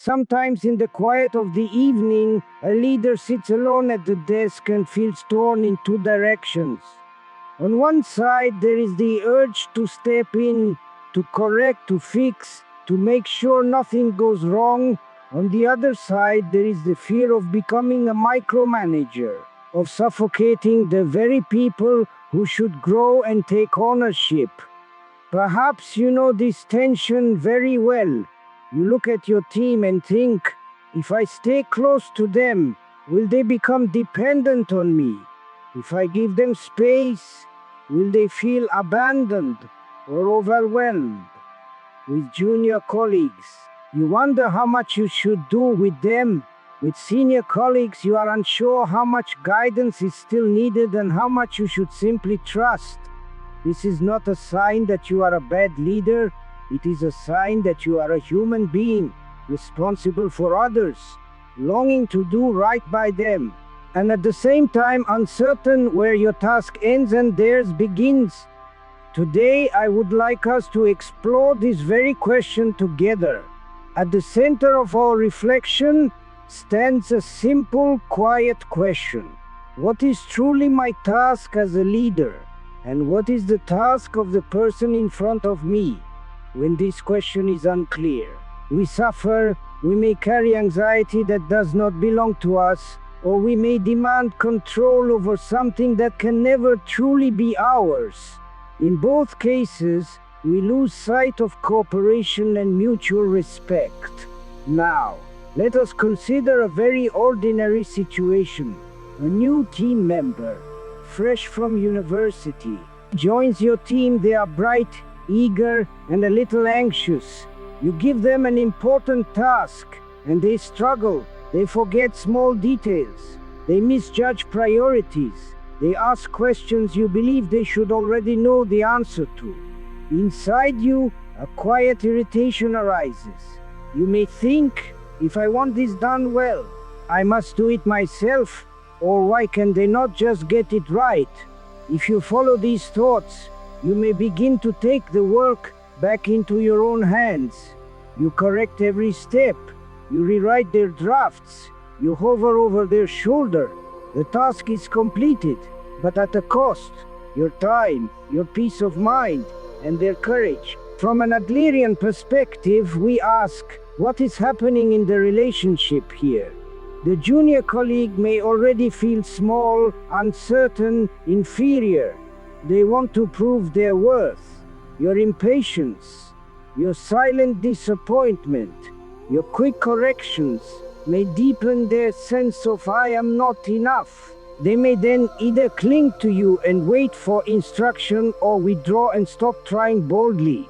Sometimes in the quiet of the evening, a leader sits alone at the desk and feels torn in two directions. On one side, there is the urge to step in, to correct, to fix, to make sure nothing goes wrong. On the other side, there is the fear of becoming a micromanager, of suffocating the very people who should grow and take ownership. Perhaps you know this tension very well. You look at your team and think, if I stay close to them, will they become dependent on me? If I give them space, will they feel abandoned or overwhelmed? With junior colleagues, you wonder how much you should do with them. With senior colleagues, you are unsure how much guidance is still needed and how much you should simply trust. This is not a sign that you are a bad leader. It is a sign that you are a human being, responsible for others, longing to do right by them, and at the same time uncertain where your task ends and theirs begins. Today, I would like us to explore this very question together. At the center of our reflection stands a simple, quiet question. What is truly my task as a leader? And what is the task of the person in front of me? When this question is unclear, we suffer, we may carry anxiety that does not belong to us, or we may demand control over something that can never truly be ours. In both cases, we lose sight of cooperation and mutual respect. Now, let us consider a very ordinary situation. A new team member, fresh from university, joins your team. They are bright, eager, and a little anxious. You give them an important task, and they struggle. They forget small details. They misjudge priorities. They ask questions you believe they should already know the answer to. Inside you, a quiet irritation arises. You may think, if I want this done well, I must do it myself, or why can they not just get it right? If you follow these thoughts, you may begin to take the work back into your own hands. You correct every step. You rewrite their drafts. You hover over their shoulder. The task is completed, but at a cost. Your time, your peace of mind, and their courage. From an Adlerian perspective, we ask, what is happening in the relationship here? The junior colleague may already feel small, uncertain, inferior. They want to prove their worth. Your impatience, your silent disappointment, your quick corrections may deepen their sense of I am not enough. They may then either cling to you and wait for instruction or withdraw and stop trying boldly.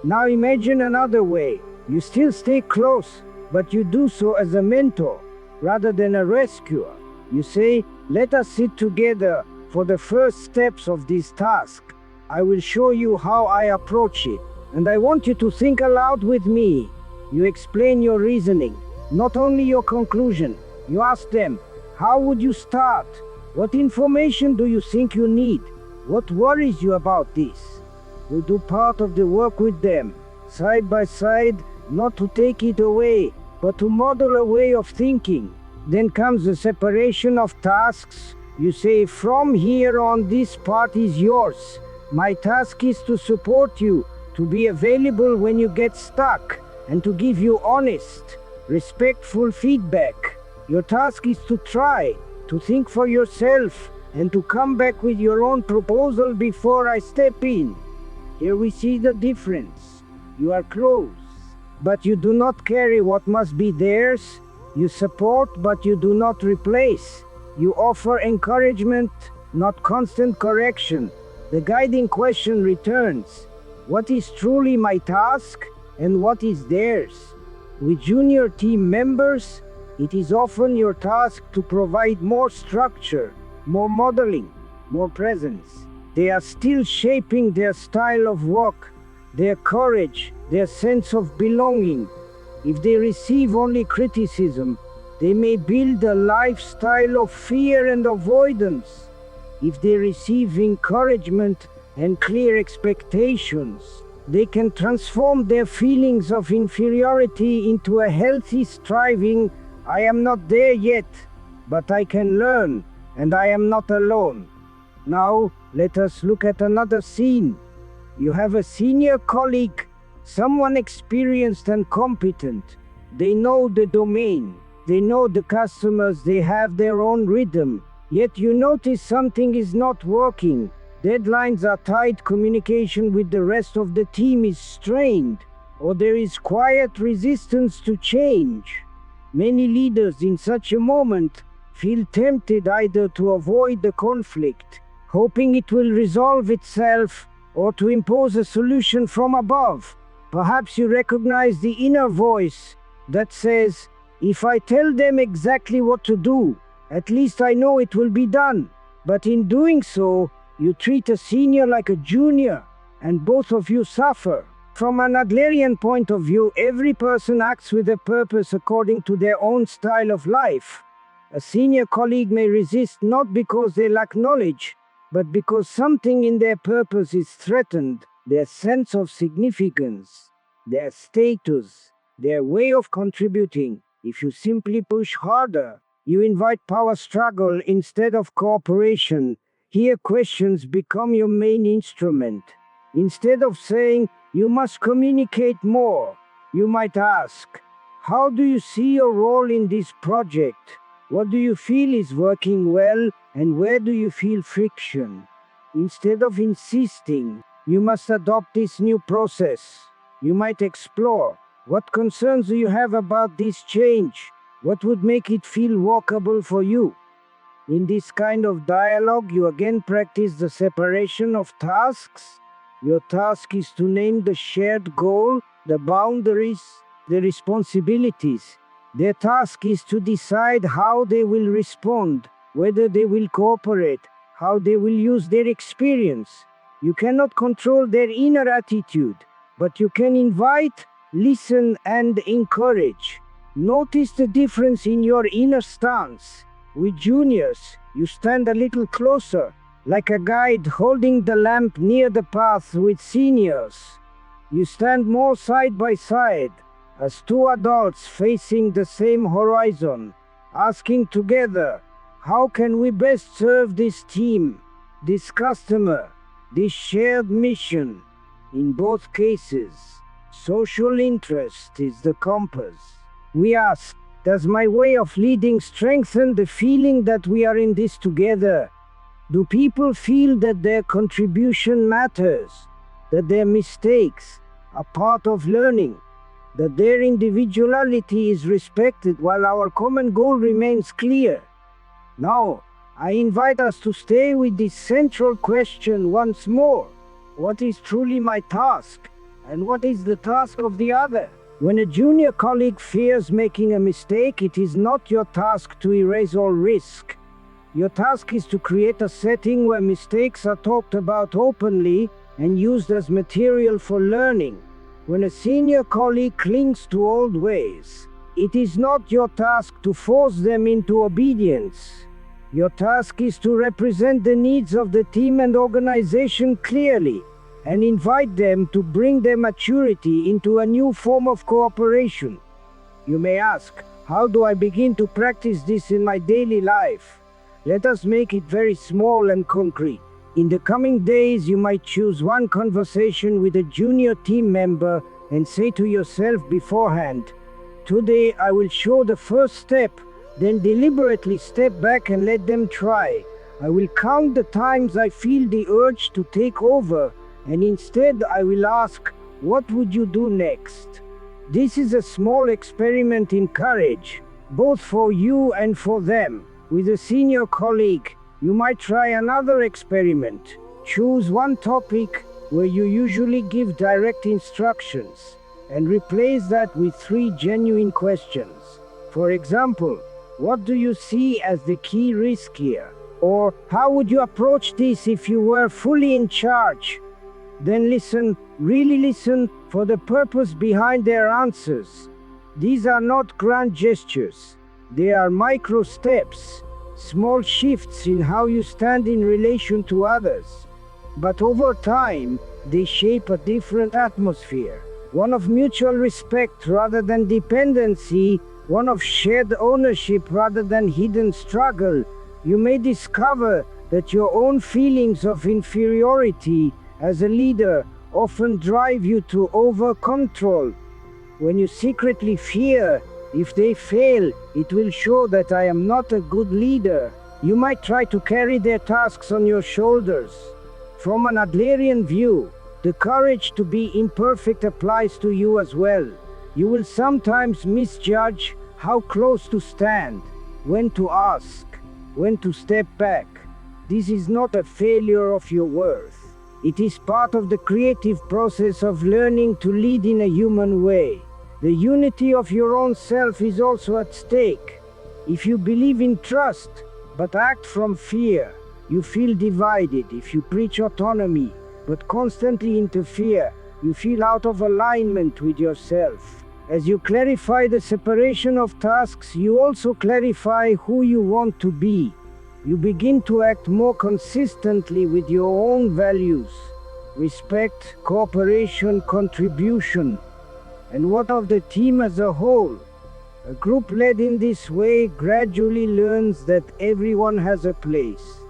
Now imagine another way. You still stay close, but you do so as a mentor rather than a rescuer. You say, let us sit together for the first steps of this task. I will show you how I approach it, and I want you to think aloud with me. You explain your reasoning, not only your conclusion. You ask them, how would you start? What information do you think you need? What worries you about this? You do part of the work with them, side by side, not to take it away, but to model a way of thinking. Then comes the separation of tasks. You say, from here on, this part is yours. My task is to support you, to be available when you get stuck, and to give you honest, respectful feedback. Your task is to try, to think for yourself, and to come back with your own proposal before I step in. Here we see the difference. You are close, but you do not carry what must be theirs. You support, but you do not replace. You offer encouragement, not constant correction. The guiding question returns. What is truly my task, and what is theirs? With junior team members, it is often your task to provide more structure, more modeling, more presence. They are still shaping their style of work, their courage, their sense of belonging. If they receive only criticism, they may build a lifestyle of fear and avoidance. If they receive encouragement and clear expectations, they can transform their feelings of inferiority into a healthy striving. I am not there yet, but I can learn, and I am not alone. Now, let us look at another scene. You have a senior colleague, someone experienced and competent. They know the domain, they know the customers, they have their own rhythm. Yet you notice something is not working. Deadlines are tight, communication with the rest of the team is strained, or there is quiet resistance to change. Many leaders in such a moment feel tempted either to avoid the conflict, hoping it will resolve itself, or to impose a solution from above. Perhaps you recognize the inner voice that says, if I tell them exactly what to do, at least I know it will be done. But in doing so, you treat a senior like a junior, and both of you suffer. From an Adlerian point of view, every person acts with a purpose according to their own style of life. A senior colleague may resist not because they lack knowledge, but because something in their purpose is threatened, their sense of significance, their status, their way of contributing. If you simply push harder, you invite power struggle instead of cooperation. Here questions become your main instrument. Instead of saying, you must communicate more, you might ask, how do you see your role in this project? What do you feel is working well, and where do you feel friction? Instead of insisting, you must adopt this new process. You might explore, what concerns do you have about this change? What would make it feel workable for you? In this kind of dialogue, you again practice the separation of tasks. Your task is to name the shared goal, the boundaries, the responsibilities. Their task is to decide how they will respond, whether they will cooperate, how they will use their experience. You cannot control their inner attitude, but you can invite, listen, and encourage. Notice the difference in your inner stance. With juniors, you stand a little closer, like a guide holding the lamp near the path. With seniors, you stand more side by side, as two adults facing the same horizon, asking together, how can we best serve this team, this customer, this shared mission? In both cases, social interest is the compass. We ask, does my way of leading strengthen the feeling that we are in this together? Do people feel that their contribution matters, that their mistakes are part of learning, that their individuality is respected while our common goal remains clear? Now, I invite us to stay with this central question once more. What is truly my task, and what is the task of the other? When a junior colleague fears making a mistake, it is not your task to erase all risk. Your task is to create a setting where mistakes are talked about openly and used as material for learning. When a senior colleague clings to old ways, it is not your task to force them into obedience. Your task is to represent the needs of the team and organization clearly, and invite them to bring their maturity into a new form of cooperation. You may ask, how do I begin to practice this in my daily life? Let us make it very small and concrete. In the coming days, you might choose one conversation with a junior team member and say to yourself beforehand, today I will show the first step, then deliberately step back and let them try. I will count the times I feel the urge to take over, and instead I will ask, what would you do next? This is a small experiment in courage, both for you and for them. With a senior colleague, you might try another experiment. Choose one topic where you usually give direct instructions, and replace that with 3 genuine questions. For example, what do you see as the key risk here? Or, how would you approach this if you were fully in charge? Then listen, really listen, for the purpose behind their answers. These are not grand gestures. They are micro steps, small shifts in how you stand in relation to others. But over time, they shape a different atmosphere. One of mutual respect rather than dependency, one of shared ownership rather than hidden struggle. You may discover that your own feelings of inferiority as a leader often drive you to over-control. When you secretly fear, if they fail, it will show that I am not a good leader. You might try to carry their tasks on your shoulders. From an Adlerian view, the courage to be imperfect applies to you as well. You will sometimes misjudge how close to stand, when to ask, when to step back. This is not a failure of your worth. It is part of the creative process of learning to lead in a human way. The unity of your own self is also at stake. If you believe in trust, but act from fear, you feel divided. If you preach autonomy, but constantly interfere, you feel out of alignment with yourself. As you clarify the separation of tasks, you also clarify who you want to be. You begin to act more consistently with your own values: respect, cooperation, contribution. And what of the team as a whole? A group led in this way gradually learns that everyone has a place,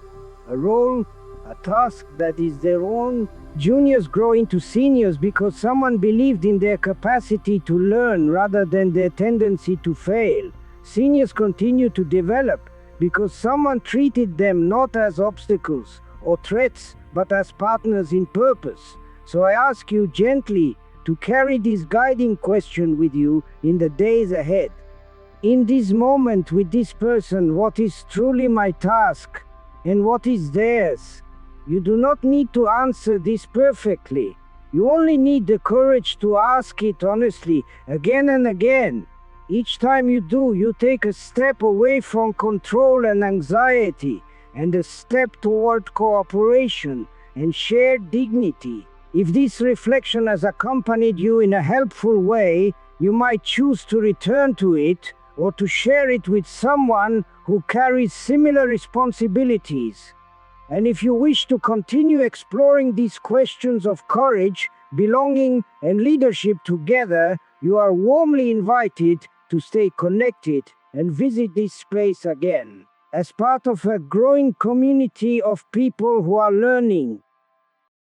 a role, a task that is their own. Juniors grow into seniors because someone believed in their capacity to learn rather than their tendency to fail. Seniors continue to develop because someone treated them not as obstacles or threats, but as partners in purpose. So I ask you gently to carry this guiding question with you in the days ahead. In this moment with this person, what is truly my task and what is theirs? You do not need to answer this perfectly. You only need the courage to ask it honestly, again and again. Each time you do, you take a step away from control and anxiety, and a step toward cooperation and shared dignity. If this reflection has accompanied you in a helpful way, you might choose to return to it or to share it with someone who carries similar responsibilities. And if you wish to continue exploring these questions of courage, belonging, and leadership together, you are warmly invited to stay connected and visit this space again, as part of a growing community of people who are learning,